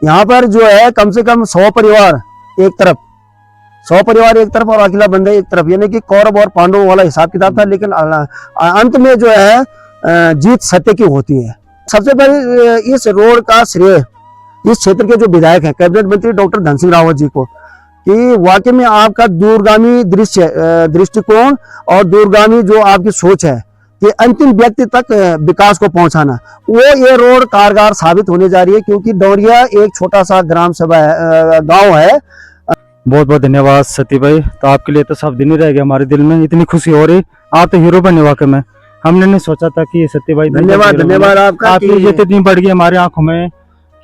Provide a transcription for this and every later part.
यहाँ पर जो है कम से कम 100 परिवार एक तरफ, 100 परिवार एक तरफ और अकेला बंदा एक तरफ, यानी कि कौरव और पांडवों वाला हिसाब किताब था। लेकिन अंत में जो है जीत सत्य की होती है। सबसे पहले इस रोड का श्रेय इस क्षेत्र के जो विधायक है कैबिनेट मंत्री डॉक्टर धन सिंह रावत जी को, कि वाकई में आपका दूरगामी दृष्टिकोण और दूरगामी जो आपकी सोच है कि अंतिम व्यक्ति तक विकास को पहुंचाना, वो ये रोड कारगर साबित होने जा रही है। क्योंकि डौरिया एक छोटा सा ग्राम सभा गांव है। बहुत बहुत धन्यवाद सती भाई। तो आपके लिए तो सब दिन ही रह गया, हमारे दिल में इतनी खुशी हो रही। आप तो हीरो बने वाकई में, हमने नहीं सोचा था कि सती भाई। धन्यवाद आपका। आपकी इज्जत इतनी बढ़ गई हमारी आंखों में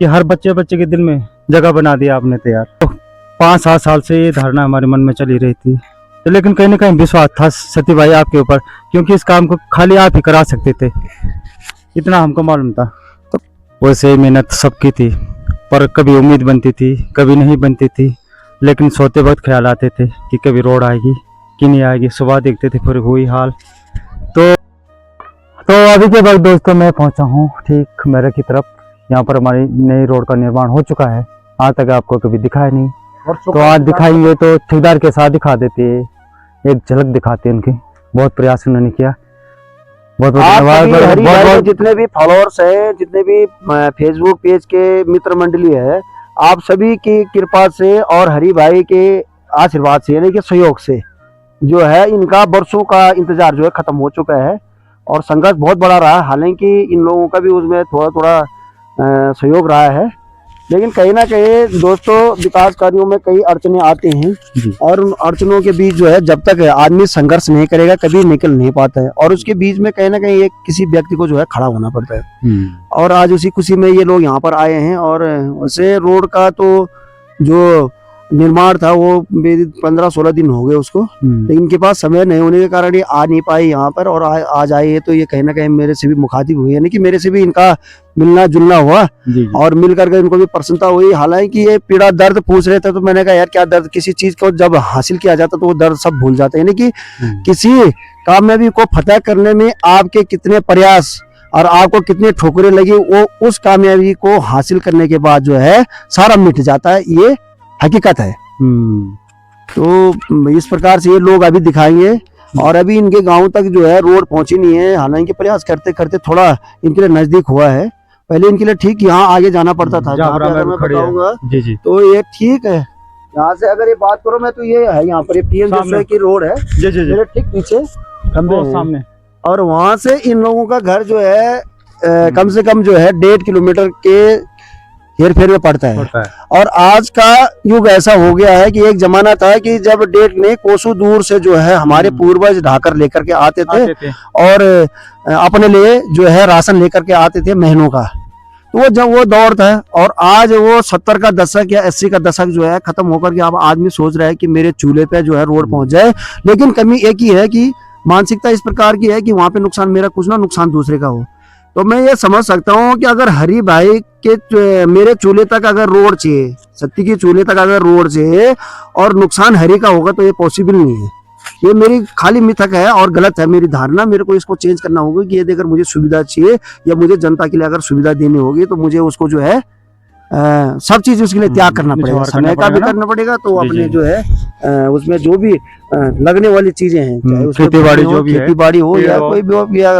कि हर बच्चे के दिल में जगह बना दिया आपने। तो यार 5-7 साल से ये धारणा हमारे मन में चली रही थी, तो लेकिन कहीं ना कहीं विश्वास था सती भाई आपके ऊपर, क्योंकि इस काम को खाली आप ही करा सकते थे, इतना हमको मालूम था। तो वैसे मेहनत सबकी थी, पर कभी उम्मीद बनती थी कभी नहीं बनती थी। लेकिन सोते वक्त ख्याल आते थे कि कभी रोड आएगी कि नहीं आएगी। सुबह देखते थे फिर हुई हाल। तो अभी के वक्त दोस्तों मैं पहुंचा हूं ठीक मेरे की तरफ। यहाँ पर हमारी नई रोड का निर्माण हो चुका है, आज तक आपको कभी दिखाया नहीं, तो आज दिखाएंगे। तो ठेकेदार के साथ दिखा देते, एक झलक दिखाते उनकी। बहुत प्रयास उन्होंने किया। बहुत धन्यवाद। जितने भी फॉलोअर्स हैं, जितने भी फेसबुक पेज के मित्र मंडली है, आप सभी की कृपा से और हरि भाई के आशीर्वाद से, यानी कि सहयोग से जो है इनका वर्षों का इंतजार जो है खत्म हो चुका है। और संघर्ष बहुत बड़ा रहा, हालांकि इन लोगों का भी उसमें थोड़ा थोड़ा सहयोग रहा है। लेकिन कहीं ना कहीं दोस्तों विकास कार्यों में कई अड़चने आते हैं, और उन अड़चनों के बीच जो है जब तक आदमी संघर्ष नहीं करेगा कभी निकल नहीं पाता है। और उसके बीच में कहीं ना कहीं एक किसी व्यक्ति को जो है खड़ा होना पड़ता है। और आज उसी खुशी में ये लोग यहाँ पर आए हैं। और वैसे रोड का तो जो निर्माण था वो 15-16 दिन हो गए उसको, लेकिन इनके पास समय नहीं होने के कारण ये आ नहीं पाए यहाँ पर। और आज आए है तो ये कहीं ना कहीं मेरे से भी मुखातिब हुई, यानी कि मेरे से भी इनका मिलना जुलना हुआ और मिल करके इनको भी प्रसन्नता हुई। हालांकि ये पीड़ा दर्द पूछ रहे थे, तो मैंने कहा यार क्या दर्द, किसी चीज को जब हासिल किया जाता तो वो दर्द सब भूल जाते हैं। यानी कि किसी कामयाबी को फतह करने में आपके कितने प्रयास और आपको कितनी ठोकरें लगी, वो उस कामयाबी को हासिल करने के बाद जो है सारा मिट जाता है, ये हकीकत है। तो इस प्रकार से ये लोग अभी दिखाएंगे। और अभी इनके गांव तक जो है रोड पहुंची नहीं है, हालांकि प्रयास करते करते थोड़ा इनके लिए नजदीक हुआ है। पहले इनके लिए ठीक यहाँ आगे जाना पड़ता था, जहाँ पे अगर मैं बताऊंगा तो ये ठीक है। यहाँ से अगर ये बात करो मैं तो ये है, यहाँ पर ये पीएम की रोड है मेरे ठीक पीछे सामने। और वहां से इन लोगों का घर जो है कम से कम जो है 1.5 किलोमीटर के हेर फेर में पड़ता है। और आज का युग ऐसा हो गया है कि एक जमाना था कि जब 1.5 नहीं कोसों दूर से जो है हमारे पूर्वज ढाकर लेकर के आते थे और अपने लिए जो है राशन लेकर के आते थे महीनों का। तो वो जब वो दौर था, और आज वो 70 का दशक या 80 का दशक जो है खत्म होकर के अब आदमी सोच रहा है कि मेरे चूल्हे पे जो है रोड पहुंच जाए। लेकिन कमी एक ही है कि मानसिकता इस प्रकार की है कि वहां पे नुकसान मेरा कुछ ना नुकसान दूसरे का हो। तो मैं ये समझ सकता हूँ कि अगर हरि भाई के मेरे चूल्हे तक अगर रोड चाहिए, सत्ती की चूल्हे तक अगर रोड चाहिए और नुकसान हरि का होगा तो ये पॉसिबल नहीं है। ये मेरी खाली मिथक है और गलत है मेरी धारणा। मेरे को इसको चेंज करना होगा कि यदि अगर मुझे सुविधा चाहिए या मुझे जनता के लिए अगर सुविधा देनी होगी तो मुझे उसको जो है सब चीज उसके लिए त्याग करना पड़ेगा, समय का भी करना पड़ेगा। तो अपने जो है उसमें जो भी लगने वाली चीजें हैं, चाहे खेती बाड़ी हो या कोई भी या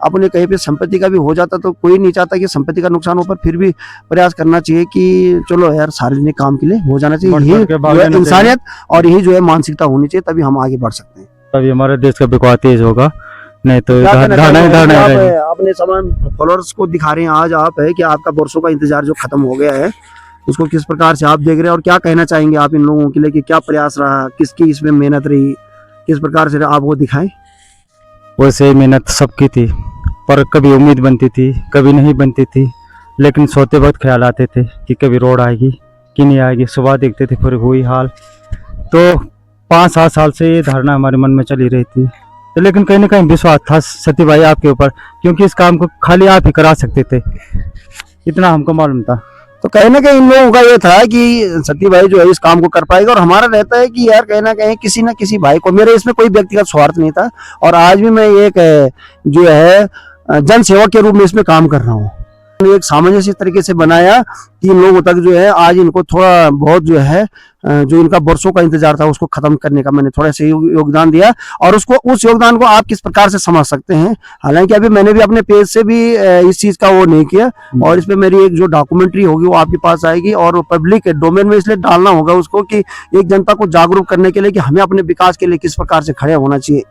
अपने कहीं पे संपत्ति का भी हो जाता, तो कोई नहीं चाहता कि संपत्ति का नुकसान हो, पर फिर भी प्रयास करना चाहिए कि चलो यार सार्वजनिक काम के लिए हो जाना चाहिए। यही इंसानियत और यही जो है मानसिकता होनी चाहिए, तभी हम आगे बढ़ सकते हैं, तभी हमारे देश का विकास तेज होगा। नहीं तो अपने समान फॉलोअर्स को दिखा रहे हैं आज आप है कि आपका वर्षों का इंतजार जो खत्म हो गया है उसको किस प्रकार से आप देख रहे हैं, और क्या कहना चाहेंगे आप इन लोगों के लिए कि क्या प्रयास रहा, किसकी इसमें मेहनत रही, किस प्रकार से आप वो दिखाएं। वैसे मेहनत सबकी थी, पर कभी उम्मीद बनती थी कभी नहीं बनती थी। लेकिन सोते वक्त ख्याल आते थे कि कभी रोड आएगी कि नहीं आएगी। सुबह देखते थे फिर हुई हाल। तो 5-7 साल से ये धारणा हमारे मन में चली रही थी, तो लेकिन कहीं ना कहीं विश्वास था सती भाई आपके ऊपर, क्योंकि इस काम को खाली आप ही करा सकते थे, इतना हमको मालूम था। तो कहीं ना कहीं इन लोगों का ये था कि सती भाई जो है इस काम को कर पाएगा। और हमारा रहता है कि यार कहीं ना कहीं किसी ना किसी भाई को, मेरे इसमें कोई व्यक्तिगत स्वार्थ नहीं था और आज भी मैं एक जो है जन सेवक के रूप में इसमें काम कर रहा हूँ। एक सामंजस्य तरीके से बनाया कि इन लोगों तक जो है आज इनको थोड़ा बहुत जो है जो इनका वर्षों का इंतजार था उसको खत्म करने का मैंने थोड़ा सा योगदान दिया। और उसको उस योगदान को आप किस प्रकार से समझ सकते हैं, हालांकि अभी मैंने भी अपने पेज से भी इस चीज का वो नहीं किया, और इस पे मेरी एक जो डॉक्यूमेंट्री होगी वो आपके पास आएगी और पब्लिक डोमेन में इसलिए डालना होगा उसको कि एक जनता को जागरूक करने के लिए कि हमें अपने विकास के लिए किस प्रकार से खड़े होना चाहिए।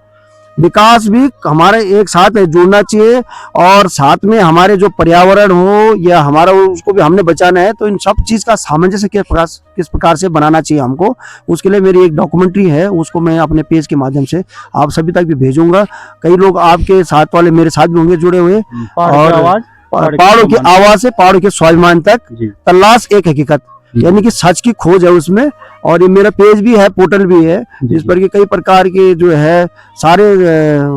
विकास भी हमारे एक साथ जुड़ना चाहिए और साथ में हमारे जो पर्यावरण हो या हमारा उसको भी हमने बचाना है, तो इन सब चीज का सामंजस्य किस प्रकार से बनाना चाहिए हमको। उसके लिए मेरी एक डॉक्यूमेंट्री है, उसको मैं अपने पेज के माध्यम से आप सभी तक भी भेजूंगा। कई लोग आपके साथ वाले मेरे साथ भी होंगे जुड़े हुए। और पहाड़ों की आवाज से पहाड़ों के स्वाभिमान तक तलाश एक हकीकत, यानी कि सच की खोज है उसमें। और ये मेरा पेज भी है, पोर्टल भी है, जिस पर कि कई प्रकार के जो है सारे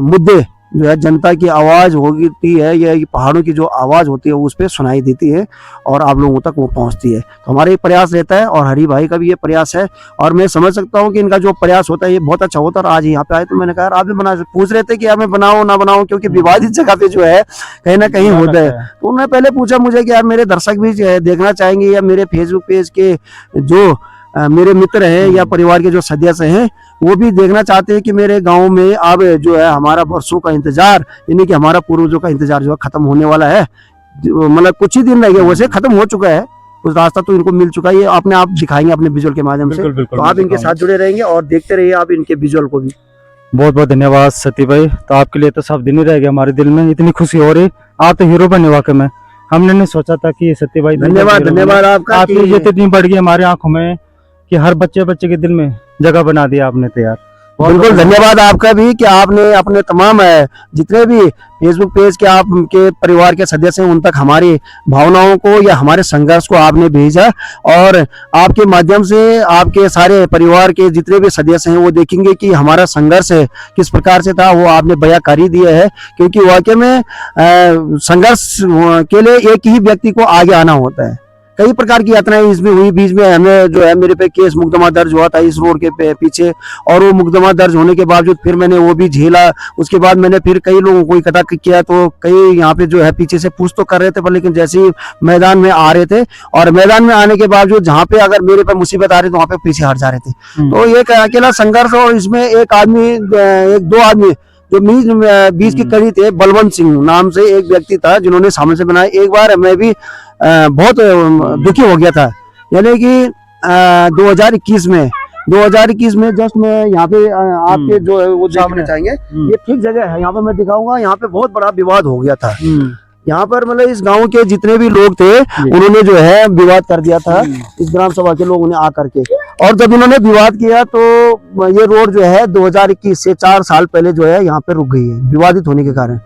मुद्दे जो है जनता की आवाज होती है या पहाड़ों की जो आवाज होती है उस पर सुनाई देती है और आप लोगों तक वो पहुंचती है। तो हमारा ये प्रयास रहता है और हरी भाई का भी ये प्रयास है। और मैं समझ सकता हूँ कि इनका जो प्रयास होता है ये बहुत अच्छा होता है। और आज यहाँ पे आए तो मैंने कहा आप भी बना, पूछ रहे थे कि मैं बनाऊं ना बनाऊं, क्योंकि विवादित जगह पे जो है कहीं ना कहीं होता है। तो उन्होंने पहले पूछा मुझे कि यार मेरे दर्शक भी देखना चाहेंगे या मेरे फेसबुक पेज के जो मेरे मित्र हैं या परिवार के जो सदस्य हैं वो भी देखना चाहते हैं कि मेरे गांव में अब जो है हमारा वर्षों का इंतजार, यानी कि हमारा पूर्वजों का इंतजार जो है खत्म होने वाला है। मतलब कुछ ही दिन रह गए, वैसे खत्म हो चुका है, उस रास्ता तो इनको मिल चुका है। ये अपने आप दिखाएंगे अपने विजुअल के माध्यम से। तो आप इनके साथ जुड़े रहेंगे और देखते रहिए आप इनके विजुअल को भी। बहुत बहुत धन्यवाद सती भाई। तो आपके लिए तो सब दिन ही रह गया, हमारे दिल में इतनी खुशी हो रही। आप तो हीरो बने वाकई में, हमने नहीं सोचा था कि सती भाई। धन्यवाद आपका। आपकी इज्जत इतनी बढ़ गई हमारी आंखों में कि हर बच्चे के दिल में जगह बना दिया आपने तो यार। बिल्कुल धन्यवाद आपका भी कि आपने अपने तमाम जितने भी फेसबुक पेज के आपके परिवार के सदस्य हैं उन तक हमारी भावनाओं को या हमारे संघर्ष को आपने भेजा। और आपके माध्यम से आपके सारे परिवार के जितने भी सदस्य हैं वो देखेंगे कि हमारा संघर्ष किस प्रकार से था, वो आपने बयां कर ही दिया है। क्योंकि वाकई में संघर्ष के लिए एक ही व्यक्ति को आगे आना होता है। कई प्रकार की यात्राएं इसमें हुई, बीच में हमें जो है मेरे पे केस मुकदमा दर्ज हुआ था इस रोड के पीछे, और वो मुकदमा दर्ज होने के बावजूद फिर मैंने वो भी झेला। उसके बाद मैंने फिर कई लोगों को इकट्ठा किया, तो कई यहाँ पे जो है पीछे से पूछ तो कर रहे थे, पर लेकिन जैसे ही मैदान में आ रहे थे और मैदान में आने के बावजूद जहाँ पे अगर मेरे पे मुसीबत आ रही तो वहाँ पे पीछे हट जा रहे थे। तो एक अकेला संघर्ष, और इसमें एक आदमी एक दो आदमी जो बीच की कड़ी थे, बलवंत सिंह नाम से एक व्यक्ति था जिन्होंने सामने से बनाया। एक बार मैं भी बहुत दुखी हो गया था, यानी कि 2021 में जस्ट मैं यहाँ पे आपके जो है वो देखना चाहेंगे, ये ठीक जगह है, यहाँ पे मैं दिखाऊंगा। यहाँ पे बहुत बड़ा विवाद हो गया था। यहाँ पर मतलब इस गांव के जितने भी लोग थे उन्होंने जो है विवाद कर दिया था इस ग्राम सभा के लोगों ने आकर के। और जब उन्होंने विवाद किया तो ये रोड जो है 2021 से 4 साल पहले जो है यहाँ पे रुक गई है विवादित होने के कारण।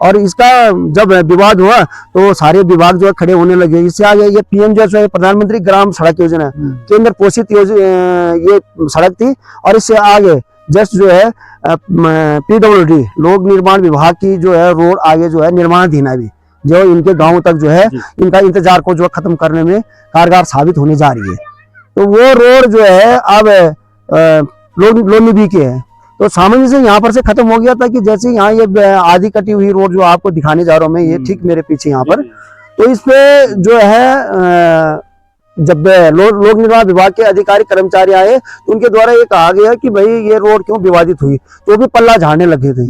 और इसका जब विवाद हुआ तो सारे विभाग जो है खड़े होने लगे। इससे आगे ये पीएम जो है प्रधानमंत्री ग्राम सड़क योजना केंद्र पोषित ये सड़क थी, और इससे आगे जस्ट जो है PWD लोक निर्माण विभाग की जो है रोड आगे जो है निर्माणाधीन है, जो इनके गांव तक जो है इनका इंतजार को जो खत्म करने में कारगर साबित होने जा रही है। तो वो रोड जो है अब लोनी बी के है, तो सामंजस्य यहाँ पर से खत्म हो गया था कि जैसे यहाँ ये आधी कटी हुई रोड जो आपको दिखाने जा रहा हूँ मैं, ये ठीक मेरे पीछे यहाँ पर, तो इस पे जो है जब लोक निर्माण विभाग के अधिकारी कर्मचारी आए तो उनके द्वारा ये कहा गया कि भाई ये रोड क्यों विवादित हुई, तो भी पल्ला झाड़ने लगे थे।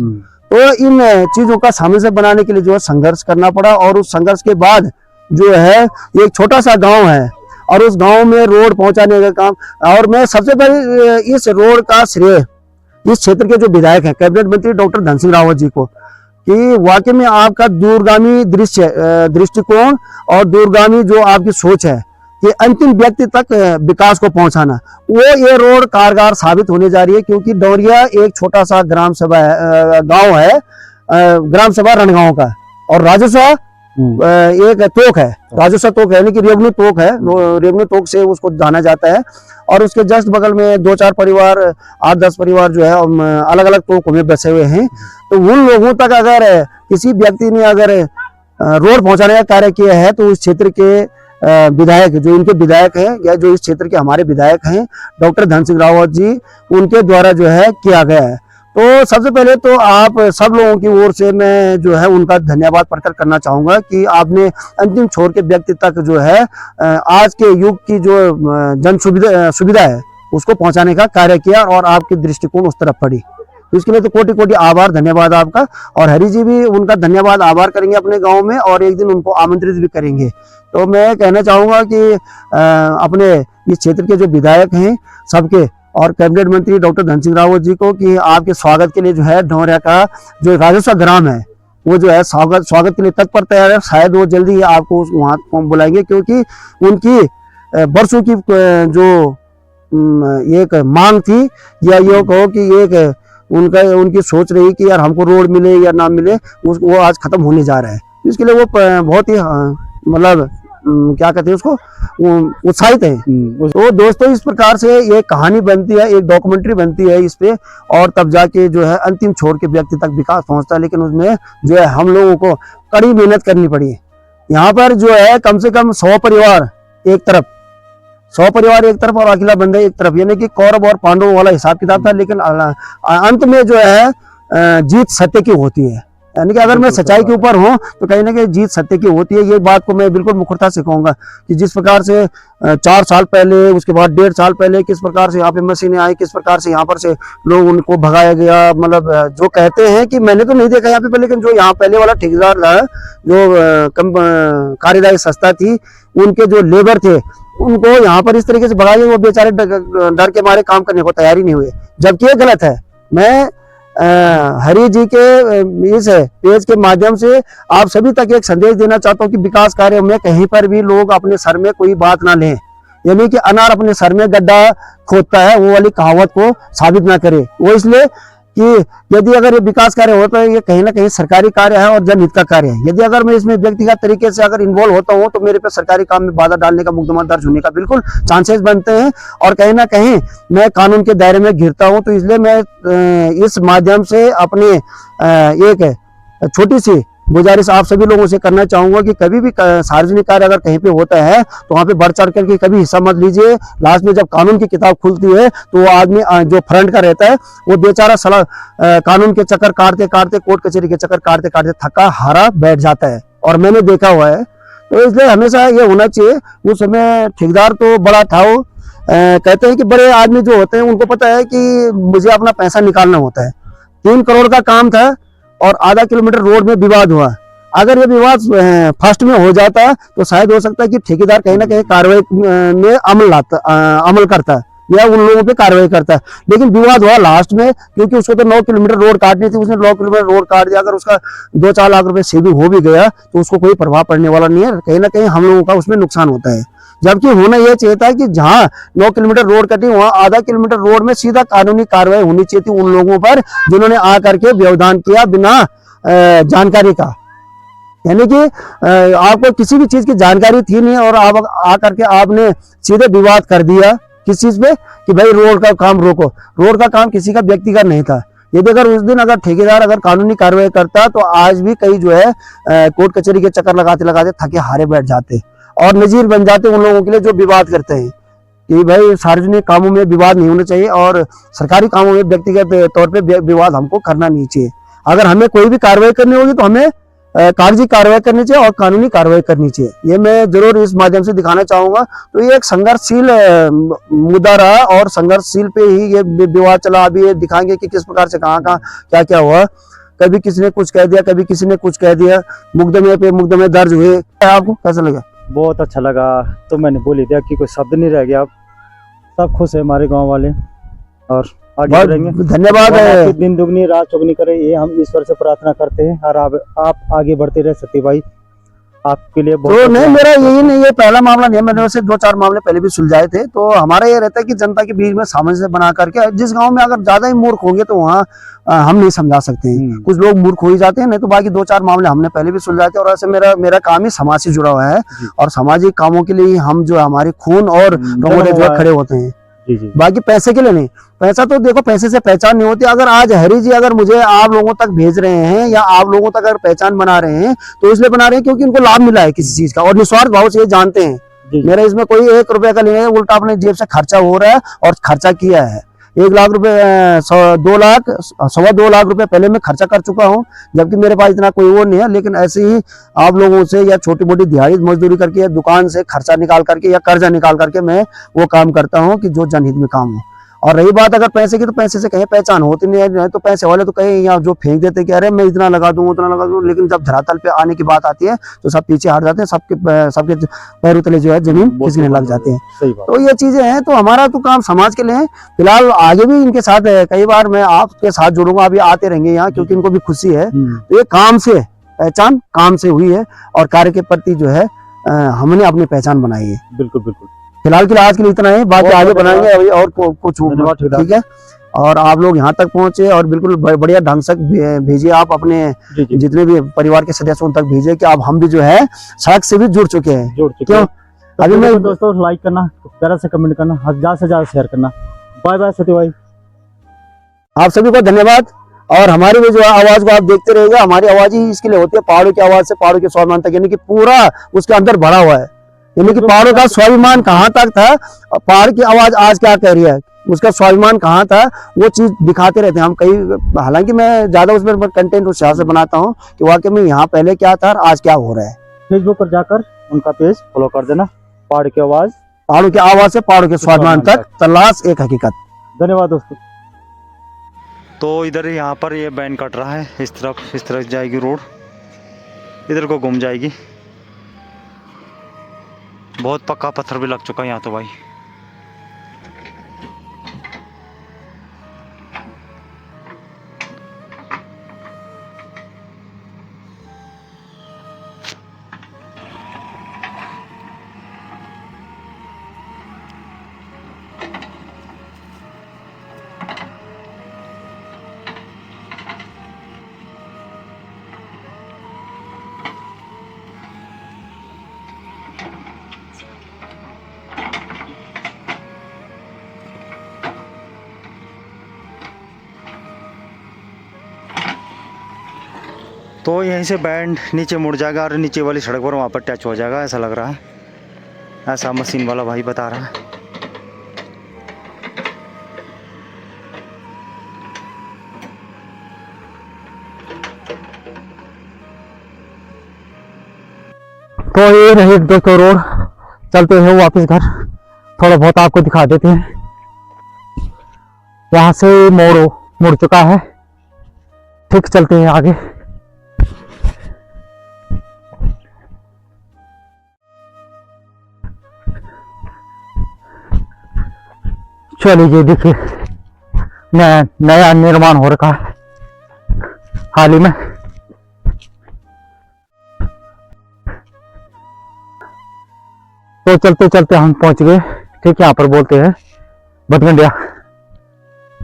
तो इन चीजों का सामंजस्य बनाने के लिए जो है संघर्ष करना पड़ा, और उस संघर्ष के बाद जो है एक छोटा सा गाँव है और उस गाँव में रोड पहुंचाने का काम। और मैं सबसे पहले इस रोड का श्रेय इस क्षेत्र के जो विधायक हैं कैबिनेट मंत्री डॉक्टर धन सिंह रावत जी को, कि वाकई में आपका दूरगामी दृष्टिकोण और दूरगामी जो आपकी सोच है कि अंतिम व्यक्ति तक विकास को पहुंचाना, वो ये रोड कारगर साबित होने जा रही है। क्योंकि डौरिया एक छोटा सा ग्राम सभा गांव है, ग्राम सभा रणगांव का, और राजस्व एक तोक है, राजस्व तोक है, यानी कि रेवन्यू तोक है, रेवन्यू तोक से उसको जाना जाता है। और उसके जस्ट बगल में 2-4 परिवार 8-10 परिवार जो है अलग अलग तोकों में बसे हुए हैं। तो उन लोगों तक अगर किसी व्यक्ति ने अगर रोड पहुंचाने का कार्य किया है तो उस क्षेत्र के विधायक जो इनके विधायक हैं या जो इस क्षेत्र के हमारे विधायक हैं डॉक्टर धन सिंह रावत जी, उनके द्वारा जो है किया गया है। तो सबसे पहले तो आप सब लोगों की ओर से मैं जो है उनका धन्यवाद प्रकट करना चाहूंगा कि आपने अंतिम छोर के व्यक्ति तक जो है आज के युग की जो जन सुविधा है उसको पहुंचाने का कार्य किया और आपकी दृष्टिकोण उस तरफ पड़ी। तो इसके लिए तो कोटि कोटि आभार, धन्यवाद आपका। और हरि जी भी उनका धन्यवाद आभार करेंगे अपने गांव में और एक दिन उनको आमंत्रित भी करेंगे। तो मैं कहना चाहूंगा कि अपने इस क्षेत्र के जो विधायक हैं सबके और कैबिनेट मंत्री डॉक्टर धन सिंह रावत जी को कि आपके स्वागत के लिए जो है ढौरिया का जो राजस्व ग्राम है वो जो है स्वागत के लिए तत्पर तैयार है। शायद वो जल्दी ही आपको वहां बुलाएंगे, क्योंकि उनकी वर्षों की जो एक मांग थी, या ये कहो कि एक उनकी सोच रही कि यार हमको रोड मिले या ना मिले, वो आज खत्म होने जा रहा है। इसके लिए वो बहुत ही मतलब क्या कहते हैं उसको, उत्साहित है। तो दोस्तों इस प्रकार से ये कहानी बनती है, एक डॉक्यूमेंट्री बनती है इस पे, और तब जाके जो है अंतिम छोर के व्यक्ति तक विकास पहुंचता है। लेकिन उसमें जो है हम लोगों को कड़ी मेहनत करनी पड़ी। यहाँ पर जो है कम से कम 100 परिवार एक तरफ, 100 परिवार एक तरफ और अकेला बंदा एक तरफ, यानी कि कौरव और पांडवों वाला हिसाब किताब था। लेकिन अंत में जो है जीत सत्य की होती है, यानी कि अगर मैं सच्चाई के ऊपर हूँ तो कहीं ना कहीं जीत सत्य की होती है। ये बात को मैं बिल्कुल मुखरता से कहूंगा कि जिस प्रकार से 4 साल पहले, उसके बाद 1.5 साल पहले किस प्रकार से यहाँ पे मशीनें आई, किस प्रकार से यहाँ पर से लोग उनको भगाया गया। मतलब जो कहते हैं कि मैंने तो नहीं देखा यहाँ पे, लेकिन जो यहाँ पहले वाला ठेकेदार था, जो कार्यदायी संस्था थी, उनके जो लेबर थे उनको यहाँ पर इस तरीके से भगाया गया, वो बेचारे डर के मारे काम करने को तैयार ही नहीं हुए, जबकि ये गलत है। मैं हरि जी के इस पेज के माध्यम से आप सभी तक एक संदेश देना चाहता हूँ कि विकास कार्य में कहीं पर भी लोग अपने सर में कोई बात ना लें, यानी कि अनार अपने सर में गड्ढा खोदता है वो वाली कहावत को साबित ना करे। वो इसलिए कि यदि अगर ये विकास कार्य होता है, ये कहीं ना कहीं सरकारी कार्य है और जनहित का कार्य है। यदि अगर मैं इसमें व्यक्तिगत तरीके से अगर इन्वॉल्व होता हूँ तो मेरे पे सरकारी काम में बाधा डालने का मुकदमा दर्ज होने का बिल्कुल चांसेस बनते हैं, और कहीं ना कहीं मैं कानून के दायरे में घिरता हूँ। तो इसलिए मैं इस माध्यम से अपने एक छोटी सी गुजारिश आप सभी लोगों से करना चाहूंगा कि कभी भी सार्वजनिक कार्य अगर कहीं पे होता है तो वहां पे बढ़ चढ़ करके कभी हिस्सा मत लीजिए। लास्ट में जब कानून की किताब खुलती है तो वो आदमी जो फ्रंट का रहता है वो बेचारा कानून के चक्कर काटते काटते, कोर्ट कचहरी के चक्कर काटते काटते थका हारा बैठ जाता है, और मैंने देखा हुआ है। तो इसलिए हमेशा ये होना चाहिए। उस समय ठेकेदार तो बड़ा था, वो कहते हैं कि बड़े आदमी जो होते हैं उनको पता है कि मुझे अपना पैसा निकालना होता है। 3 करोड़ का काम था और आधा किलोमीटर रोड में विवाद हुआ। अगर ये विवाद फर्स्ट में हो जाता तो शायद हो सकता है कि ठेकेदार कहीं ना कहीं कार्रवाई में अमल करता या उन लोगों पे कार्रवाई करता है। लेकिन विवाद हुआ लास्ट में, क्योंकि उसको तो 9 किलोमीटर रोड काटनी थी, उसने 9 किलोमीटर रोड काट दिया। अगर उसका 2-4 लाख रुपए सेविंग हो भी गया तो उसको कोई प्रभाव पड़ने वाला नहीं है, कहीं ना कहीं हम लोगों का उसमें नुकसान होता है। जबकि होना यह चाहिए था कि जहां 9 किलोमीटर रोड कटी वहां आधा किलोमीटर रोड में सीधा कानूनी कार्रवाई होनी चाहिए थी उन लोगों पर जिन्होंने आकर के व्यवधान किया बिना जानकारी का। यानी कि आपको किसी भी चीज की जानकारी थी नहीं और आप आकर के आपने सीधे विवाद कर दिया किस चीज पे कि भाई रोड का काम रोको। रोड का काम किसी का व्यक्तिगत नहीं था। यदि अगर उस दिन अगर ठेकेदार अगर कानूनी कार्रवाई करता तो आज भी कई जो है कोर्ट कचहरी के चक्कर लगाते लगाते थके हारे बैठ जाते और नजीर बन जाते उन लोगों के लिए जो विवाद करते हैं कि भाई सार्वजनिक कामों में विवाद नहीं होना चाहिए और सरकारी कामों में व्यक्तिगत तौर पे विवाद हमको करना नहीं चाहिए। अगर हमें कोई भी कार्रवाई करनी होगी तो हमें कागजी कार्रवाई करनी चाहिए और कानूनी कार्रवाई करनी चाहिए। ये मैं जरूर इस माध्यम से दिखाना चाहूंगा। तो ये एक संघर्षशील मुद्दा रहा और संघर्षशील पे ही ये विवाद चला। अभी ये दिखाएंगे कि किस प्रकार से कहाँ क्या क्या हुआ। कभी किसी ने कुछ कह दिया, कभी किसी ने कुछ कह दिया, मुकदमे पे मुकदमे दर्ज हुए। आपको कैसा लगा? बहुत अच्छा लगा। तो मैंने बोल ही दिया कि कोई शब्द नहीं रह गया। अब सब खुश है हमारे गांव वाले और आगे बढ़ेंगे। धन्यवाद है। दिन दुगनी रात चौगनी करे ये हम ईश्वर से प्रार्थना करते हैं और आप आगे बढ़ते रहे सती भाई, आपके लिए बहुत तो नहीं मेरा यही नहीं, ये पहला मामला नहीं है। मैंने वैसे 2-4 मामले पहले भी सुलझाए थे। तो हमारा ये रहता है कि जनता के बीच में सामंजस्य बना करके, जिस गांव में अगर ज्यादा ही मूर्ख होंगे तो वहाँ हम नहीं समझा सकते हैं। कुछ लोग मूर्ख हो ही जाते हैं, नहीं तो बाकी 2-4 मामले हमने पहले भी सुलझाए थे। और ऐसे मेरा काम ही समाज से जुड़ा हुआ है और सामाजिक कामों के लिए हम जो हमारे खून और रोंगटे जो खड़े होते हैं। बाकी पैसे के लिए नहीं। पैसा तो देखो, पैसे से पहचान नहीं होती। अगर आज हरि जी अगर मुझे आप लोगों तक भेज रहे हैं या आप लोगों तक अगर पहचान बना रहे हैं तो इसलिए बना रहे हैं क्योंकि उनको लाभ मिला है किसी चीज का और निस्वार्थ भाव से ये जानते हैं मेरा इसमें कोई 1 रुपए का नहीं है, उल्टा अपने जेब से खर्चा हो रहा है और खर्चा किया है। 1 लाख रुपए 2 लाख 2.25 लाख रुपए पहले मैं खर्चा कर चुका हूँ, जबकि मेरे पास इतना कोई वो नहीं है। लेकिन ऐसे ही आप लोगों से या छोटी मोटी दिहाड़ी मजदूरी करके या दुकान से खर्चा निकाल करके या कर्जा निकाल करके मैं वो काम करता हूँ कि जो जनहित में काम हो। और रही बात अगर पैसे की, तो पैसे से कहीं पहचान होती नहीं है। तो पैसे वाले तो कहीं यहाँ जो फेंक देते कि अरे मैं इतना लगा दूं उतना लगा दूं, लेकिन जब धरातल पे आने की बात आती है तो सब पीछे हट जाते हैं, सबके पैरों तले जो है जमीन खिसकने लग जाते हैं। सही बात। तो ये चीजें हैं। तो हमारा तो काम समाज के लिए है। फिलहाल आगे भी इनके साथ है, कई बार मैं आपके साथ जुड़ूंगा, अभी आते रहेंगे यहाँ, क्योंकि इनको भी खुशी है। तो ये काम से पहचान काम से हुई है और कार्य के प्रति जो है हमने अपनी पहचान बनाई है। बिल्कुल बिल्कुल। फिलहाल के लिए आज के लिए इतना ही, बाकी आगे बनाएंगे अभी और कुछ, ठीक है। और आप लोग यहाँ तक पहुंचे और बिल्कुल बढ़िया ढंग से भेजिए आप अपने जितने भी परिवार के सदस्यों तक भेजिए कि अब हम भी जो है सड़क से भी जुड़ चुके हैं। क्यों अभी मैं दोस्तों लाइक करना, प्यारा से कमेंट करना, ज्यादा से ज्यादा शेयर करना। बाय बाय सती भाई, आप सभी को धन्यवाद। और हमारी भी जो आवाज को आप देखते रहिएगा, हमारी आवाज ही इसके लिए होती है, पहाड़ों की आवाज से पहाड़ों के स्वाभिमान तक, यानी कि पूरा उसके अंदर भरा हुआ है। यानी कि पहाड़ों का स्वाभिमान कहाँ तक था, पहाड़ की आवाज आज क्या कह रही है, उसका स्वाभिमान कहाँ था, वो चीज दिखाते रहते हैं हम कई। हालांकि मैं ज्यादा उसमें कंटेंट उस हिसाब से बनाता हूँ कि वाकई में यहाँ पहले क्या था और आज क्या हो रहा है। फेसबुक पर जाकर उनका पेज फॉलो कर देना, पहाड़ की आवाज, पहाड़ों की आवाज से पहाड़ों के स्वाभिमान तक, तलाश एक हकीकत। धन्यवाद दोस्तों। तो इधर यहाँ पर ये बैंड कट रहा है, इस तरफ जाएगी रोड, इधर को घूम जाएगी। बहुत पक्का पत्थर भी लग चुका है यहाँ तो भाई। तो यहीं से बैंड नीचे मुड़ जाएगा और नीचे वाली सड़क पर वहाँ पर टच हो जाएगा, ऐसा लग रहा है, ऐसा मशीन वाला भाई बता रहा है। तो ये रही दोस्तों रोड, चलते हैं वापस घर, थोड़ा बहुत आपको दिखा देते हैं। यहाँ से मुड़ चुका है, ठीक चलते हैं आगे। चलिए देखिए नया निर्माण हो रखा है हाल ही में। तो चलते चलते हम पहुंच गए, ठीक, यहाँ पर बोलते हैं भटकंडिया।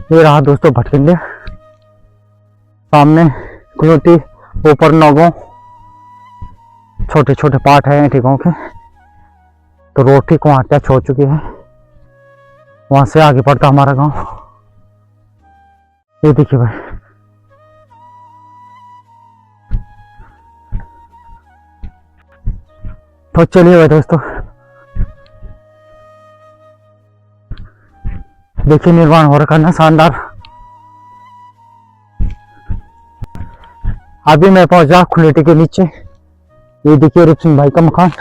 ये रहा दोस्तों भटकंडिया, सामने कुयोटी, ऊपर नौगांव, छोटे छोटे पार्ट है गाँव के। तो रोड ठीक वहाँ टच हो चुकी है, वहां से आगे पड़ता हमारा गांव। ये देखिए भाई, तो चलिए भाई दोस्तों, देखिए निर्माण हो रखा ना शानदार। अभी मैं पहुंचा खुलेटी के नीचे, ये देखिए रूप सिंह भाई का मकान।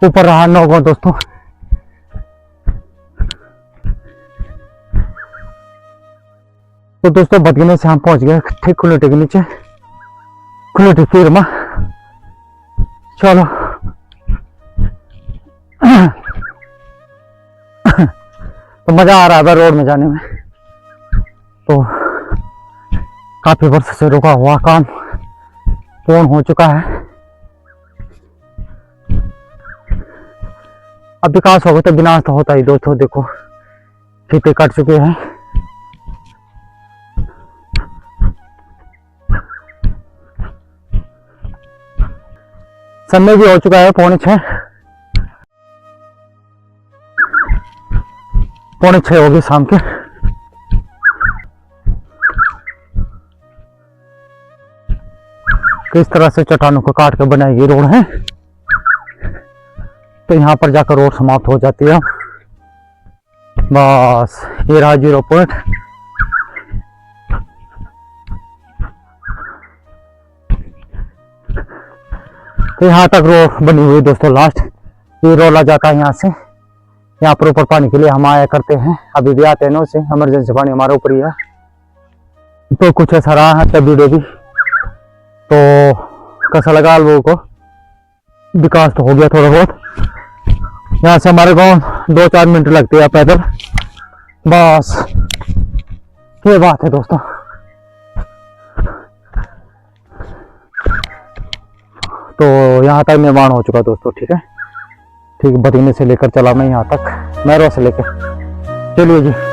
ऊपर रहा नौगांव दोस्तों। तो दोस्तों भटकने से हम पहुंच गए ठीक खुलेटी के नीचे, खुलेटी फिर में। चलो तो मजा आ रहा है रोड में जाने में। तो काफी वर्ष से रुका हुआ काम पूर्ण हो चुका है। अब विकास होगा तो विनाश तो होता ही दोस्तों। देखो फीते कट चुके हैं। समय भी हो चुका है 5:45। 5:45 हो गए शाम के। किस तरह से चट्टानों को काट के बनाई गई रोड है, तो यहाँ पर जाकर रोड समाप्त हो जाती है। बस ये रहा 0 पॉइंट। तो यहाँ तक रोड बनी हुई दोस्तों। लास्ट ये रोला जाता है यहाँ से, यहाँ पर ऊपर पानी के लिए हम आया करते हैं, अभी भी आते हैं ना, से इमरजेंसी पानी हमारे ऊपर ही है। तो कुछ ऐसा रहा है तब वीडियो भी। तो कैसा लगा आप लोगों को? विकास तो हो गया थोड़ा बहुत। यहाँ से हमारे गांव 2-4 मिनट लगते हैं पैदल, बस ये बात है दोस्तों। तो यहाँ तक निर्माण हो चुका दोस्तों। ठीक है, ठीक, बदीने से लेकर चला मैं यहाँ तक, मैरो से लेकर। चलिए जी।